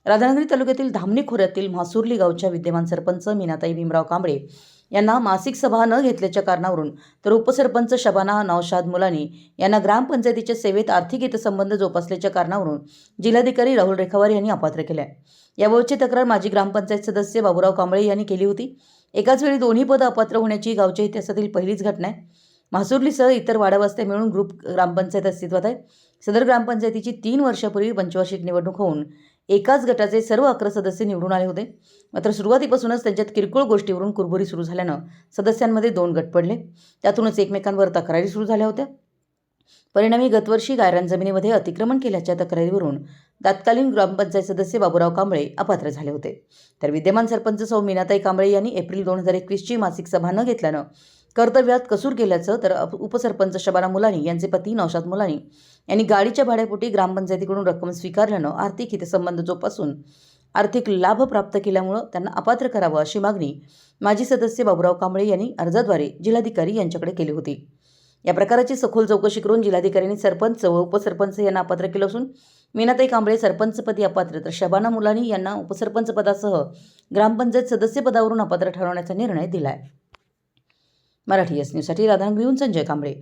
राधानगरी तालुक्यातील धामणी खोऱ्यातील म्हासुर्ली गावच्या विद्यमान सरपंच मीनाताई भीमराव कांबळे यांना मासिक सभा न घेतल्याच्या कारणावरून तर उपसरपंच शबाना नौशाद मुलानी यांना ग्रामपंचायतीच्या सेवेत आर्थिक हितसंबंध जोपासल्याच्या कारणावरून जिल्हाधिकारी राहुल रेखावार यांनी अपात्र केले आहे। याबाबतची तक्रार माजी ग्रामपंचायत सदस्य बाबूराव कांबळे यांनी केली होती। एकाच वेळी दोन्ही पद अपात्र होण्याची गावच्या इतिहासातील पहिलीच घटना आहे। म्हासुर्लीसह इतर वाडावस्त्या मिळून ग्रुप ग्रामपंचायत अस्तित्वात आहे। सदर ग्रामपंचायतीची 3 वर्षापूर्वी पंचवार्षिक निवडणूक होऊन एकाच गटाचे सर्व 11 सदस्य निवडून आले होते। मात्र सुरुवातीपासूनच त्यांच्यात किरकोळ गोष्टीवरून कुरबुरी सुरू झाल्यानं सदस्यांमध्ये 2 गट पडले। त्यातूनच एकमेकांवर तक्रारी सुरू झाल्या होत्या। परिणामी गतवर्षी गायरान जमिनीमध्ये अतिक्रमण केल्याच्या तक्रारीवरून तत्कालीन ग्रामपंचायत सदस्य बाबूराव कांबळे अपात्र झाले होते। तर विद्यमान सरपंच सौ मीनाताई कांबळे यांनी एप्रिल 2021 ची मासिक सभा न घेतल्यानं कर्तव्यात कसूर केल्याचं तर उपसरपंच शबाना मुलानी यांचे पती नौशाद मुलानी यांनी गाडीच्या भाड्यापोटी ग्रामपंचायतीकडून रक्कम स्वीकारल्यानं आर्थिक हितसंबंध जोपासून आर्थिक लाभ प्राप्त केल्यामुळे त्यांना अपात्र करावं अशी मागणी माजी सदस्य बाबूराव कांबळे यांनी अर्जाद्वारे जिल्हाधिकारी यांच्याकडे केली होती। या प्रकाराची सखोल चौकशी करून जिल्हाधिकाऱ्यांनी सरपंच व उपसरपंच यांना अपात्र केलं असून मीनाताई कांबळे सरपंचपदी अपात्र तर शबाना मुलानी यांना उपसरपंच पदासह ग्रामपंचायत सदस्य पदावरून अपात्र ठरवण्याचा निर्णय दिला आहे। मराठी एस न्यूजसाठी राधानगरीहून संजय कांबळे।